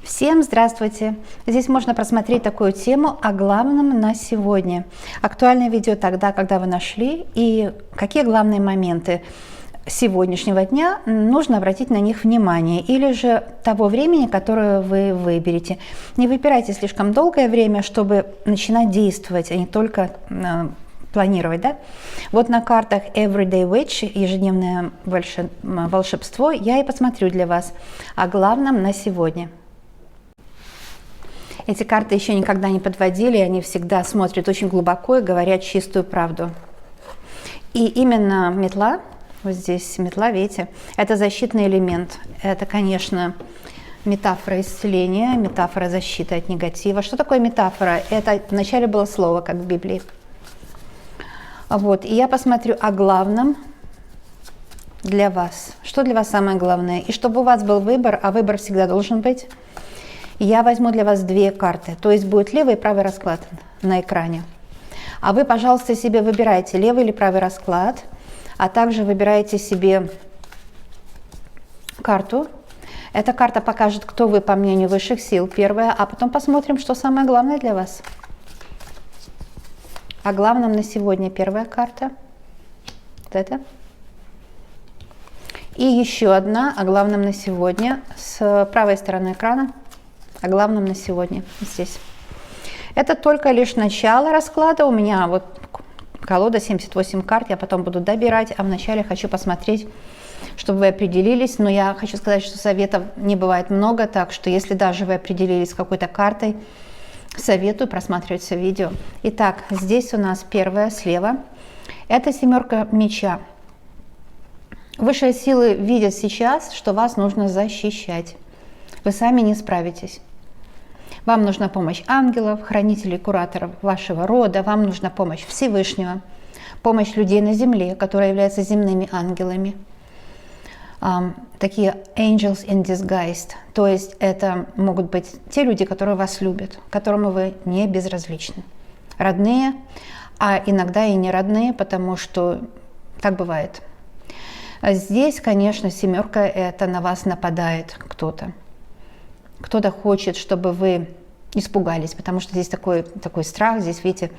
Всем здравствуйте! Здесь можно просмотреть такую тему о главном на сегодня. Актуальное видео тогда, когда вы нашли, и какие главные моменты сегодняшнего дня нужно обратить на них внимание, или же того времени, которое вы выберете. Не выбирайте слишком долгое время, чтобы начинать действовать, а не только планировать, да? Вот на картах Everyday Witch, ежедневное волшебство, я и посмотрю для вас о главном на сегодня. Эти карты еще никогда не подводили, они всегда смотрят очень глубоко и говорят чистую правду. И именно метла, вот здесь метла, видите, это защитный элемент. Это, конечно, метафора исцеления, метафора защиты от негатива. Что такое метафора? Это вначале было слово, как в Библии. Вот, и я посмотрю о главном для вас. Что для вас самое главное? И чтобы у вас был выбор, а выбор всегда должен быть, я возьму для вас две карты, то есть будет левый и правый расклад на экране. А вы, пожалуйста, себе выбирайте левый или правый расклад, а также выбирайте себе карту. Эта карта покажет, кто вы по мнению высших сил, первая, а потом посмотрим, что самое главное для вас. О главном на сегодня первая карта. Вот это. И еще одна о главном на сегодня с правой стороны экрана. О главном на сегодня здесь. Это только лишь начало расклада. У меня вот колода 78 карт, я потом буду добирать, а вначале хочу посмотреть, чтобы вы определились. Но я хочу сказать, что советов не бывает много, так что если даже вы определились с какой-то картой, советую просматривать все видео. Итак, здесь у нас первая слева. Это семерка меча. Высшие силы видят сейчас, что вас нужно защищать. Вы сами не справитесь. Вам нужна помощь ангелов, хранителей, кураторов вашего рода, вам нужна помощь Всевышнего, помощь людей на земле, которые являются земными ангелами. Такие angels in disguise, то есть это могут быть те люди, которые вас любят, которым вы не безразличны. Родные, а иногда и не родные, потому что так бывает. Здесь, конечно, семерка, это на вас нападает кто-то. Кто-то хочет, чтобы вы испугались, потому что здесь такой страх, здесь, видите,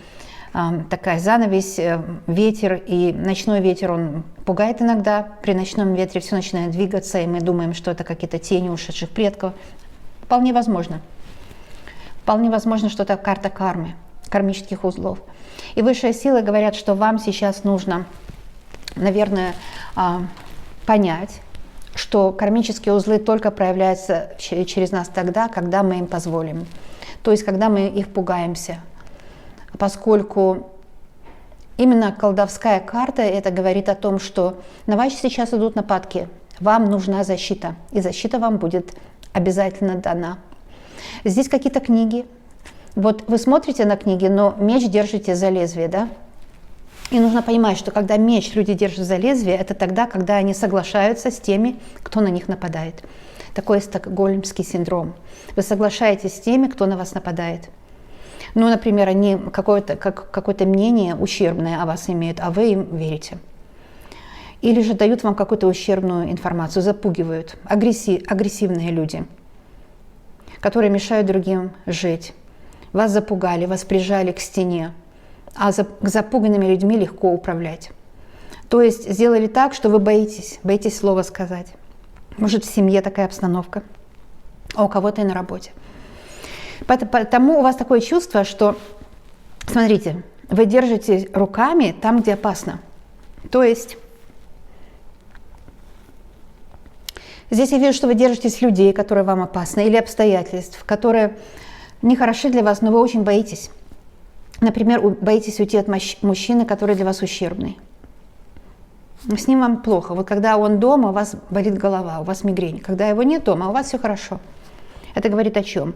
такая занавесь, ветер, и ночной ветер, он пугает иногда. При ночном ветре все начинает двигаться, и мы думаем, что это какие-то тени ушедших предков. Вполне возможно. Вполне возможно, что это карта кармы, кармических узлов. И высшие силы говорят, что вам сейчас нужно, наверное, понять, что кармические узлы только проявляются через нас тогда, когда мы им позволим. То есть, когда мы их пугаемся. Поскольку именно колдовская карта, это говорит о том, что на вас сейчас идут нападки, вам нужна защита, и защита вам будет обязательно дана. Здесь какие-то книги. Вот вы смотрите на книги, но меч держите за лезвие, да? И нужно понимать, что когда меч люди держат за лезвие, это тогда, когда они соглашаются с теми, кто на них нападает. Такой стокгольмский синдром. Вы соглашаетесь с теми, кто на вас нападает. Ну, например, они какое-то мнение ущербное о вас имеют, а вы им верите. Или же дают вам какую-то ущербную информацию, запугивают. Агрессивные люди, которые мешают другим жить. Вас запугали, вас прижали к стене. А запуганными людьми легко управлять. То есть сделали так, что вы боитесь слова сказать. Может, в семье такая обстановка, а у кого-то и на работе. Потому у вас такое чувство, что, смотрите, вы держите руками там, где опасно. То есть здесь я вижу, что вы держитесь людей, которые вам опасны, или обстоятельств, которые не хороши для вас, но вы очень боитесь. Например, боитесь уйти от мужчины, который для вас ущербный. С ним вам плохо. Вот когда он дома, у вас болит голова, у вас мигрень. Когда его нет дома, у вас все хорошо. Это говорит о чем?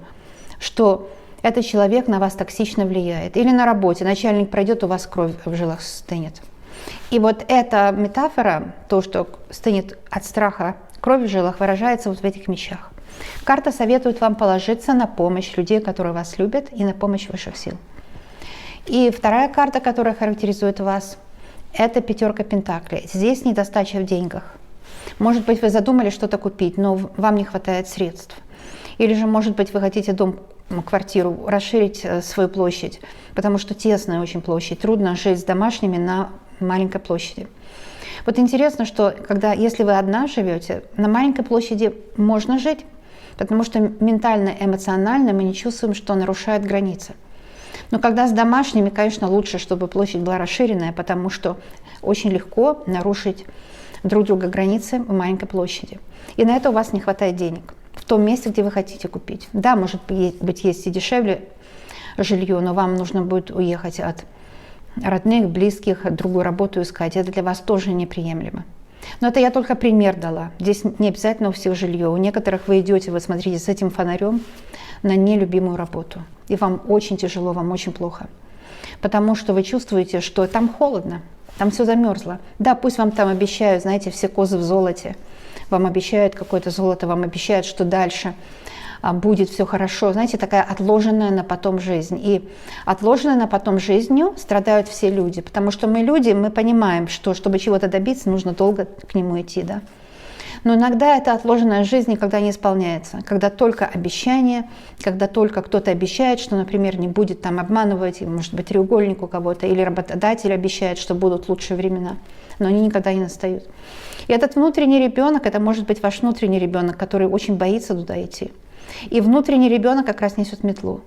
Что этот человек на вас токсично влияет. Или на работе начальник пройдет, у вас кровь в жилах стынет. И вот эта метафора, то, что стынет от страха кровь в жилах, выражается вот в этих мечах. Карта советует вам положиться на помощь людей, которые вас любят, и на помощь высших сил. И вторая карта, которая характеризует вас, это пятерка пентаклей. Здесь недостача в деньгах. Может быть, вы задумали что-то купить, но вам не хватает средств. Или же, может быть, вы хотите дом, квартиру, расширить свою площадь, потому что тесная очень площадь, трудно жить с домашними на маленькой площади. Вот интересно, что если вы одна живете, на маленькой площади можно жить, потому что ментально, эмоционально мы не чувствуем, что нарушает границы. Но когда с домашними, конечно, лучше, чтобы площадь была расширенная, потому что очень легко нарушить друг друга границы в маленькой площади. И на это у вас не хватает денег в том месте, где вы хотите купить. Да, может быть, есть и дешевле жилье, но вам нужно будет уехать от родных, близких, другую работу искать. Это для вас тоже неприемлемо. Но это я только пример дала. Здесь не обязательно у всех жилье. У некоторых вы идете, вы смотрите с этим фонарем на нелюбимую работу. И вам очень тяжело, вам очень плохо. Потому что вы чувствуете, что там холодно, там все замерзло. Да, пусть вам там обещают, знаете, все козы в золоте. Вам обещают какое-то золото, вам обещают, что дальше будет все хорошо. Знаете, такая отложенная на потом жизнь. И отложенная на потом жизнью страдают все люди. Потому что мы люди, мы понимаем, что чтобы чего-то добиться, нужно долго к нему идти. Да? Но иногда эта отложенная жизнь никогда не исполняется. Когда только обещание, когда только кто-то обещает, что, например, не будет там обманывать, может быть, треугольник у кого-то, или работодатель обещает, что будут лучшие времена. Но они никогда не настают. И этот внутренний ребенок, это может быть ваш внутренний ребенок, который очень боится туда идти. И внутренний ребенок как раз несет метлу.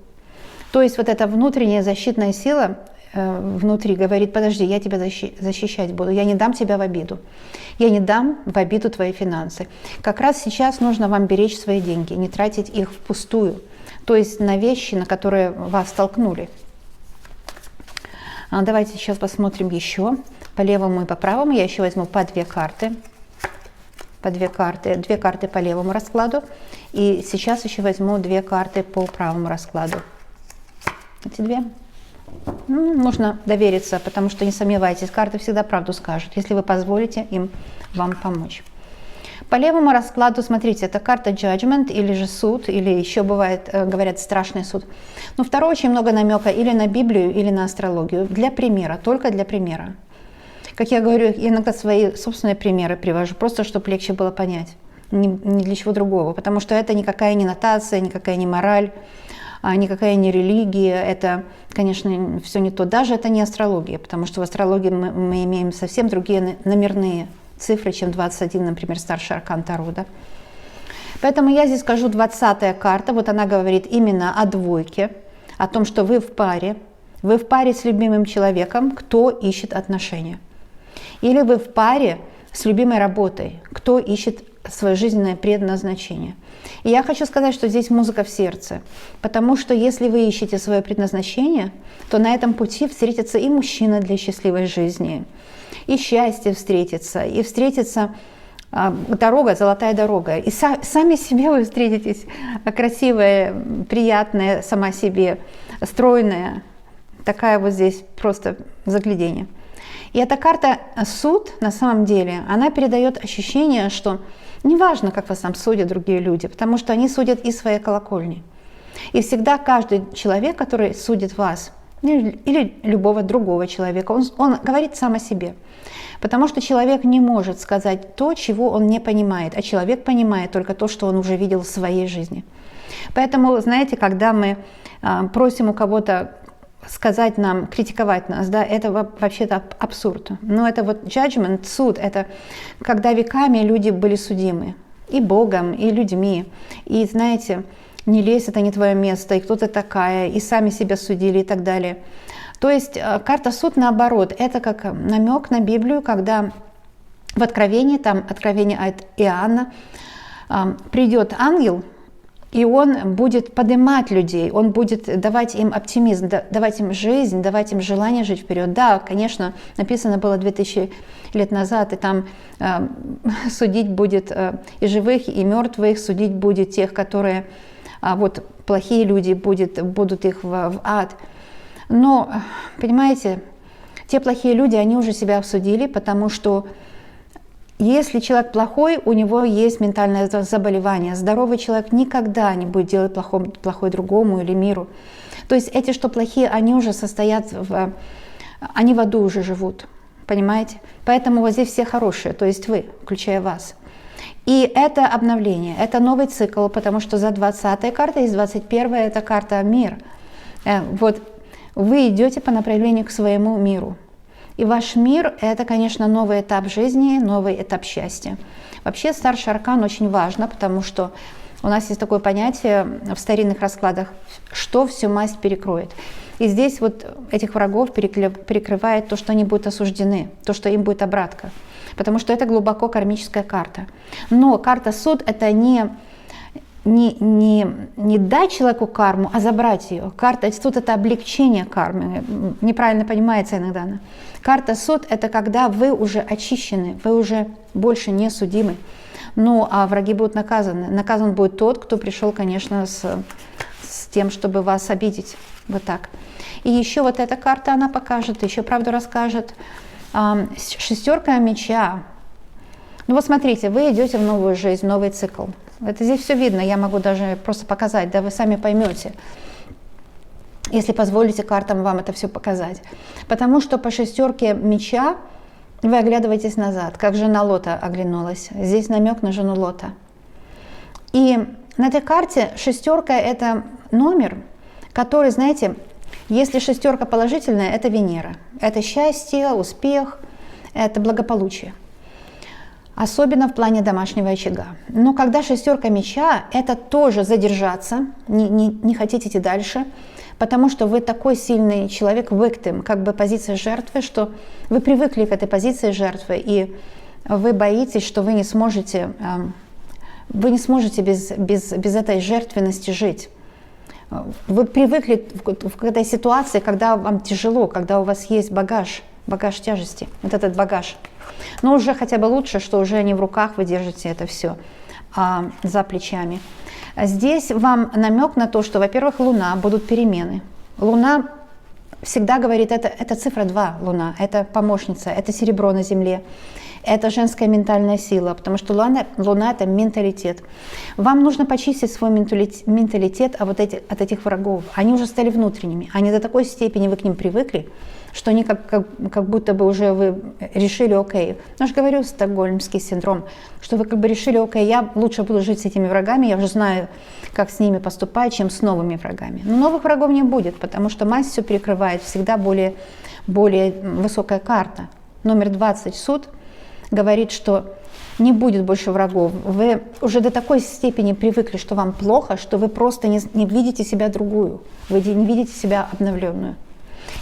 То есть вот эта внутренняя защитная сила внутри говорит: подожди, я тебя защищать буду, я не дам тебя в обиду. Я не дам в обиду твои финансы. Как раз сейчас нужно вам беречь свои деньги, не тратить их впустую. То есть на вещи, на которые вас столкнули. Давайте сейчас посмотрим еще. По левому и по правому я еще возьму по 2 карты. По 2 карты. 2 карты по левому раскладу. И сейчас еще возьму 2 карты по правому раскладу. Эти 2. Нужно довериться, потому что не сомневайтесь, карты всегда правду скажут, если вы позволите им вам помочь. По левому раскладу, смотрите, это карта Judgment, или же суд, или еще бывает, говорят, страшный суд. Но второе, очень много намека или на Библию, или на астрологию. Для примера, только для примера. Как я говорю, иногда свои собственные примеры привожу, просто чтобы легче было понять. Ни для чего другого, потому что это никакая не нотация, никакая не мораль, никакая не религия, это, конечно, все не то. Даже это не астрология, потому что в астрологии мы имеем совсем другие номерные цифры, чем 21, например, старший аркан Таро. Да? Поэтому я здесь скажу 20-я карта, вот она говорит именно о двойке, о том, что вы в паре с любимым человеком, кто ищет отношения. Или вы в паре с любимой работой, кто ищет свое жизненное предназначение. И я хочу сказать, что здесь музыка в сердце, потому что если вы ищете свое предназначение, то на этом пути встретится и мужчина для счастливой жизни, и счастье встретится, и встретится дорога, золотая дорога. И сами себе вы встретитесь, красивая, приятная сама себе, стройная, такая вот здесь просто заглядение. И эта карта суд, на самом деле, она передает ощущение, что неважно, как вас там судят другие люди, потому что они судят из своей колокольни. И всегда каждый человек, который судит вас, или любого другого человека, он говорит сам о себе. Потому что человек не может сказать то, чего он не понимает, а человек понимает только то, что он уже видел в своей жизни. Поэтому, знаете, когда мы просим у кого-то сказать нам, критиковать нас, да, это вообще-то абсурд. Но это вот judgment, суд, это когда веками люди были судимы и Богом, и людьми. И знаете, не лезь, это не твое место, и кто ты такая, и сами себя судили и так далее. То есть карта суд наоборот, это как намек на Библию, когда в Откровении, там Откровение от Иоанна, придет ангел, и он будет поднимать людей, он будет давать им оптимизм, давать им жизнь, давать им желание жить вперед. Да, конечно, написано было 2000 лет назад, и там судить будет и живых, и мертвых, судить будет тех, которые, вот плохие люди, будут их в ад. Но, понимаете, те плохие люди, они уже себя обсудили, потому что если человек плохой, у него есть ментальное заболевание. Здоровый человек никогда не будет делать плохое другому или миру. То есть эти, что плохие, они уже состоят они в аду уже живут, понимаете? Поэтому вот здесь все хорошие, то есть вы, включая вас. И это обновление, это новый цикл, потому что за 20-й картой есть 21-я, это карта мир. Вот вы идете по направлению к своему миру. И ваш мир – это, конечно, новый этап жизни, новый этап счастья. Вообще старший аркан очень важно, потому что у нас есть такое понятие в старинных раскладах, что всю масть перекроет. И здесь вот этих врагов перекрывает то, что они будут осуждены, то, что им будет обратка. Потому что это глубоко кармическая карта. Но карта суд – это не дать человеку карму, а забрать ее. Карта суд – это облегчение кармы. Неправильно понимается иногда она. Карта суд – это когда вы уже очищены, вы уже больше не судимы. Ну, а враги будут наказаны. Наказан будет тот, кто пришел, конечно, с тем, чтобы вас обидеть. Вот так. И еще вот эта карта, она покажет, еще правду расскажет. Шестерка меча. Ну вот смотрите, вы идете в новую жизнь, в новый цикл. Это здесь все видно, я могу даже просто показать, да, вы сами поймете, если позволите картам вам это все показать. Потому что по шестерке меча вы оглядываетесь назад, как жена Лота оглянулась. Здесь намек на жену Лота. И на этой карте шестерка – это номер, который, знаете, если шестерка положительная, это Венера. Это счастье, успех, это благополучие. Особенно в плане домашнего очага. Но когда шестерка меча, это тоже задержаться, не хотите идти дальше, потому что вы такой сильный человек, victim, как бы позиция жертвы, что вы привыкли к этой позиции жертвы, и вы боитесь, что вы не сможете без этой жертвенности жить. Вы привыкли к этой ситуации, когда вам тяжело, когда у вас есть багаж тяжести, вот этот багаж. Но уже хотя бы лучше, что уже не в руках вы держите это все, а за плечами. Здесь вам намек на то, что, во-первых, Луна, будут перемены. Луна всегда говорит, это цифра 2, Луна, это помощница, это серебро на Земле. Это женская ментальная сила, потому что Луна – это менталитет. Вам нужно почистить свой менталитет от этих врагов. Они уже стали внутренними. Они до такой степени, вы к ним привыкли, что они как будто бы уже вы решили, окей. Я же говорю, стокгольмский синдром, что вы как бы решили, окей, я лучше буду жить с этими врагами, я уже знаю, как с ними поступать, чем с новыми врагами. Но новых врагов не будет, потому что масть все перекрывает, всегда более высокая карта. Номер 20 суд говорит, что не будет больше врагов. Вы уже до такой степени привыкли, что вам плохо, что вы просто не видите себя другую. Вы не видите себя обновленную.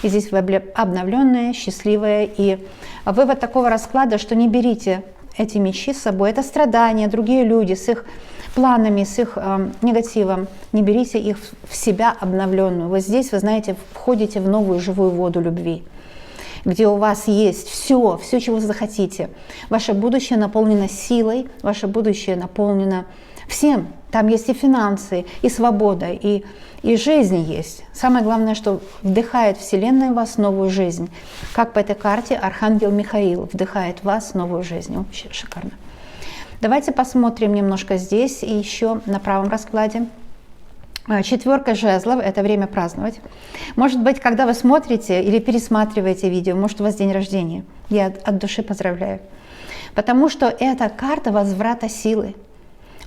И здесь вы обновленная, счастливая. И вывод такого расклада, что не берите эти мечи с собой. Это страдания, другие люди с их планами, с их негативом. Не берите их в себя обновленную. Вот здесь, вы знаете, входите в новую живую воду любви, где у вас есть все, чего вы захотите. Ваше будущее наполнено силой, ваше будущее наполнено всем. Там есть и финансы, и свобода, и жизнь есть. Самое главное, что вдыхает Вселенная в вас новую жизнь. Как по этой карте Архангел Михаил вдыхает в вас новую жизнь. Вообще шикарно. Давайте посмотрим немножко здесь и еще на правом раскладе. Четверка жезлов – это время праздновать. Может быть, когда вы смотрите или пересматриваете видео, может, у вас день рождения. Я от души поздравляю. Потому что это карта возврата силы.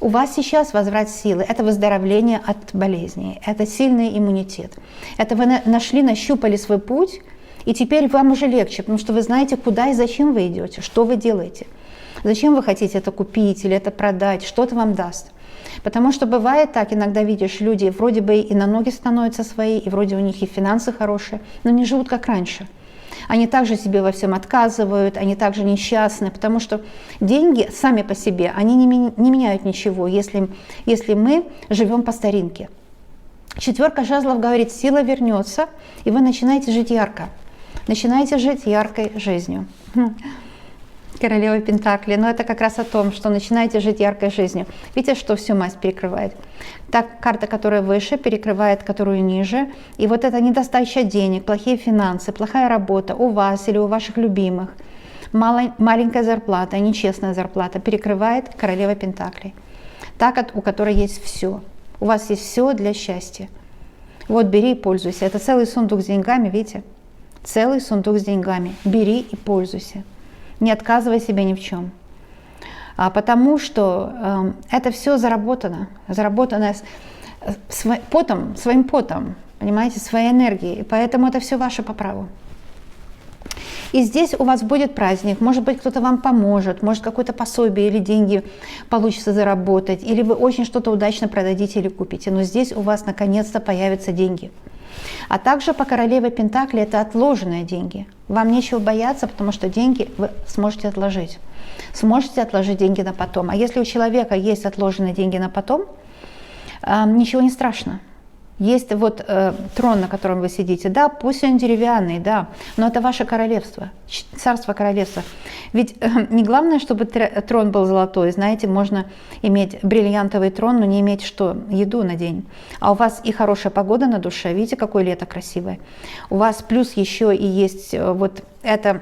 У вас сейчас возврат силы. Это выздоровление от болезней. Это сильный иммунитет. Это вы нащупали свой путь, и теперь вам уже легче, потому что вы знаете, куда и зачем вы идете, что вы делаете. Зачем вы хотите это купить или это продать, что это вам даст. Потому что бывает так, иногда видишь, люди вроде бы и на ноги становятся свои, и вроде у них и финансы хорошие, но не живут как раньше. Они также себе во всем отказывают, они также несчастны, потому что деньги сами по себе, они не меняют ничего, если мы живем по старинке. Четверка жезлов говорит, сила вернется, и вы начинаете жить ярко. Начинаете жить яркой жизнью. Королева Пентаклей, но это как раз о том, что начинаете жить яркой жизнью. Видите, что всю масть перекрывает? Так, карта, которая выше, перекрывает, которую ниже. И вот эта недостача денег, плохие финансы, плохая работа у вас или у ваших любимых, маленькая зарплата, нечестная зарплата перекрывает королева Пентаклей. Та, у которой есть все. У вас есть все для счастья. Вот бери и пользуйся. Это целый сундук с деньгами, видите? Целый сундук с деньгами. Бери и пользуйся. Не отказывай себе ни в чем. потому что это все заработано своим потом, понимаете, своей энергией, поэтому это все ваше по праву. И здесь у вас будет праздник, может быть, кто-то вам поможет, может, какое-то пособие или деньги получится заработать, или вы очень что-то удачно продадите или купите, но здесь у вас наконец-то появятся деньги. А также по королеве Пентакли это отложенные деньги. Вам нечего бояться, потому что деньги вы сможете отложить. Сможете отложить деньги на потом. А если у человека есть отложенные деньги на потом, ничего не страшно. Есть вот трон, на котором вы сидите, да, пусть он деревянный, да, но это ваше королевство, царство королевства. Ведь не главное, чтобы трон был золотой, знаете, можно иметь бриллиантовый трон, но не иметь что? Еду на день. А у вас и хорошая погода на душе, видите, какое лето красивое. У вас плюс еще и есть вот это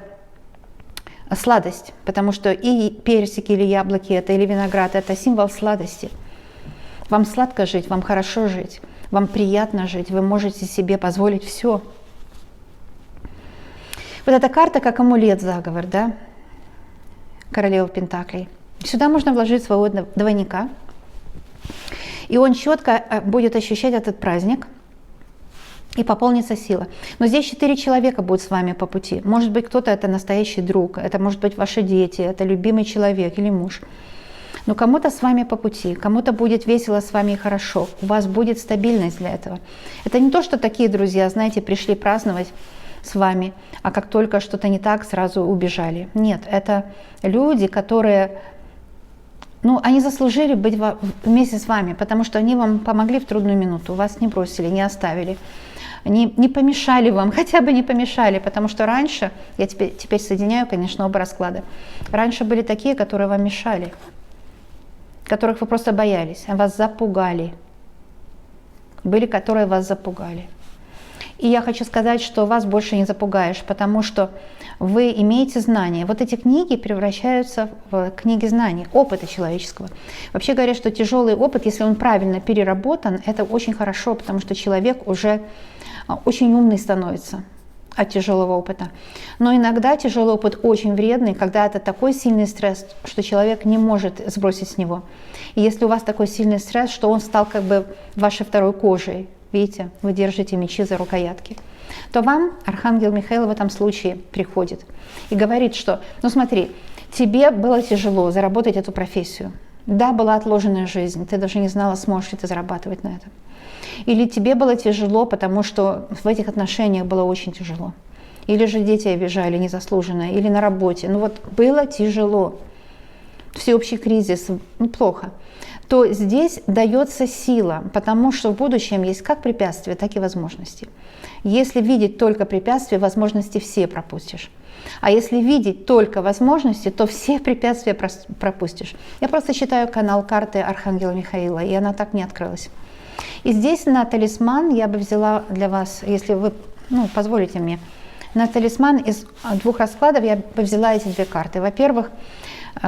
сладость, потому что и персики или яблоки, это или виноград, это символ сладости. Вам сладко жить, вам хорошо жить. Вам приятно жить, вы можете себе позволить все. Вот эта карта как амулет, заговор, да? Королева Пентаклей. Сюда можно вложить своего двойника, и он четко будет ощущать этот праздник, и пополнится сила. Но здесь 4 человека будут с вами по пути. Может быть, кто-то это настоящий друг, это может быть ваши дети, это любимый человек или муж. Но кому-то с вами по пути, кому-то будет весело с вами и хорошо, у вас будет стабильность для этого. Это не то, что такие друзья, знаете, пришли праздновать с вами, а как только что-то не так, сразу убежали. Нет, это люди, которые, они заслужили быть вместе с вами, потому что они вам помогли в трудную минуту, вас не бросили, не оставили, не помешали вам, хотя бы не помешали, потому что раньше, я теперь соединяю, конечно, оба расклада, раньше были такие, которые вам мешали, которых вы просто боялись, вас запугали. Были, которые вас запугали. И я хочу сказать, что вас больше не запугаешь, потому что вы имеете знания. Вот эти книги превращаются в книги знаний, опыта человеческого. Вообще говорят, что тяжелый опыт, если он правильно переработан, это очень хорошо, потому что человек уже очень умный становится от тяжелого опыта. Но иногда тяжелый опыт очень вредный, когда это такой сильный стресс, что человек не может сбросить с него. И если у вас такой сильный стресс, что он стал как бы вашей второй кожей, видите, вы держите мечи за рукоятки, то вам архангел Михаил в этом случае приходит и говорит, что, смотри, тебе было тяжело заработать эту профессию. Да, была отложенная жизнь, ты даже не знала, сможешь ли ты зарабатывать на этом. Или тебе было тяжело, потому что в этих отношениях было очень тяжело. Или же дети обижали незаслуженно, или на работе. Было тяжело. Всеобщий кризис, плохо. То здесь дается сила, потому что в будущем есть как препятствия, так и возможности. Если видеть только препятствия, возможности все пропустишь. А если видеть только возможности, то все препятствия пропустишь. Я просто читаю канал карты Архангела Михаила, и она так не открылась. И здесь на талисман я бы взяла для вас, если вы позволите мне, на талисман из 2 раскладов я бы взяла эти 2 карты. Во-первых,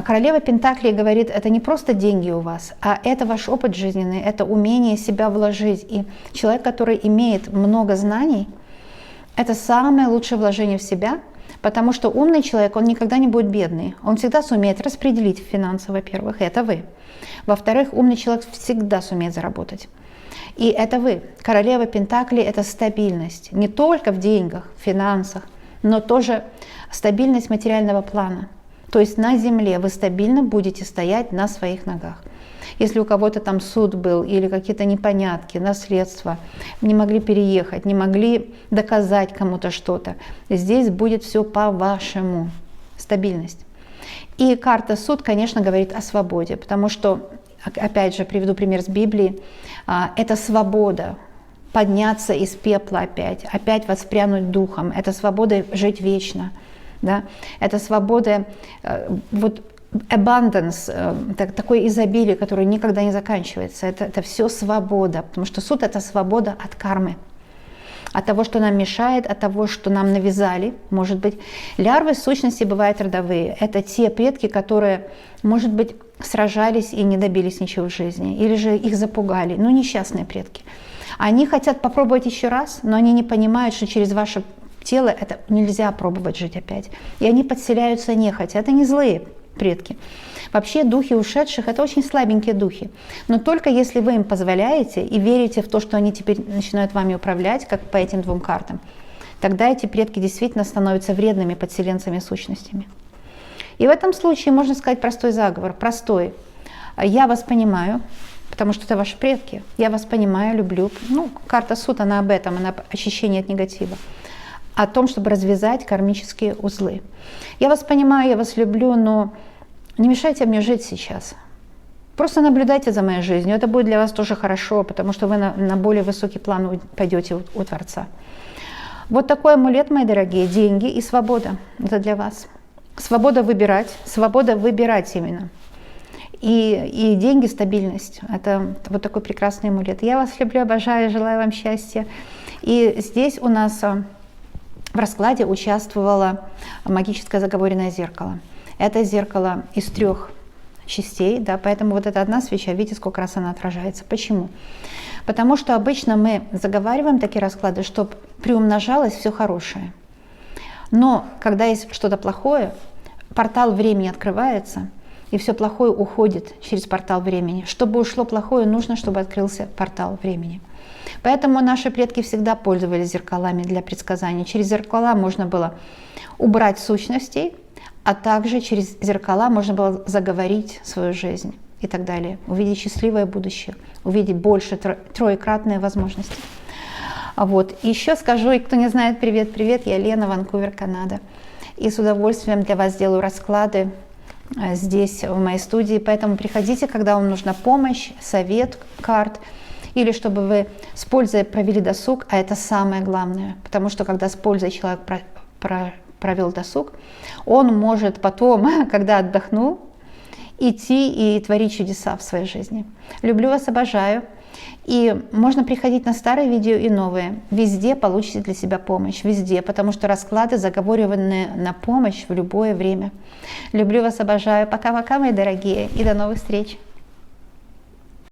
королева Пентаклей говорит, это не просто деньги у вас, а это ваш опыт жизненный, это умение себя вложить. И человек, который имеет много знаний, это самое лучшее вложение в себя, потому что умный человек, он никогда не будет бедный. Он всегда сумеет распределить финансы, во-первых, это вы. Во-вторых, умный человек всегда сумеет заработать. И это вы. Королева Пентаклей – это стабильность. Не только в деньгах, в финансах, но тоже стабильность материального плана. То есть на земле вы стабильно будете стоять на своих ногах. Если у кого-то там суд был или какие-то непонятки, наследство, не могли переехать, не могли доказать кому-то что-то, здесь будет все по-вашему. Стабильность. И карта суд, конечно, говорит о свободе, потому что, опять же, приведу пример с Библии, это свобода подняться из пепла опять воспрянуть духом, это свобода жить вечно, да? Это свобода, abundance, такое изобилие, которое никогда не заканчивается, это все свобода, потому что суд – это свобода от кармы, от того, что нам мешает, от того, что нам навязали, может быть. Лярвы в сущности бывают родовые, это те предки, которые, может быть, сражались и не добились ничего в жизни, или же их запугали, несчастные предки. Они хотят попробовать еще раз, но они не понимают, что через ваше тело это нельзя пробовать жить опять. И они подселяются нехотя, это не злые, предки. Вообще духи ушедших – это очень слабенькие духи. Но только если вы им позволяете и верите в то, что они теперь начинают вами управлять, как по этим двум картам, тогда эти предки действительно становятся вредными подселенцами, сущностями. И в этом случае можно сказать простой заговор. Простой. Я вас понимаю, потому что это ваши предки. Я вас понимаю, люблю. Ну, карта суд, она об этом, она очищение от негатива. О том, чтобы развязать кармические узлы. Я вас понимаю, я вас люблю, но не мешайте мне жить сейчас. Просто наблюдайте за моей жизнью. Это будет для вас тоже хорошо, потому что вы на более высокий план пойдете у Творца. Вот такой амулет, мои дорогие. Деньги и свобода. Это для вас. Свобода выбирать именно. И деньги, стабильность. Это вот такой прекрасный амулет. Я вас люблю, обожаю, желаю вам счастья. И здесь у нас в раскладе участвовало магическое заговоренное зеркало. Это зеркало из 3 частей, да, поэтому вот эта одна свеча, видите, сколько раз она отражается. Почему? Потому что обычно мы заговариваем такие расклады, чтобы приумножалось все хорошее. Но когда есть что-то плохое, портал времени открывается, и все плохое уходит через портал времени. Чтобы ушло плохое, нужно, чтобы открылся портал времени. Поэтому наши предки всегда пользовались зеркалами для предсказаний. Через зеркала можно было убрать сущностей, а также через зеркала можно было заговорить свою жизнь и так далее. Увидеть счастливое будущее, увидеть больше, троекратные возможности. Вот. Еще скажу, и кто не знает, привет, я Лена, Ванкувер, Канада. И с удовольствием для вас делаю расклады здесь, в моей студии. Поэтому приходите, когда вам нужна помощь, совет карт, или чтобы вы с пользой провели досуг, а это самое главное. Потому что когда с пользой человек провел досуг, он может потом, когда отдохнул, идти и творить чудеса в своей жизни. Люблю вас, обожаю. И можно приходить на старые видео и новые. Везде получите для себя помощь. Везде, потому что расклады заговоренные на помощь в любое время. Люблю вас, обожаю. Пока-пока, мои дорогие. И до новых встреч.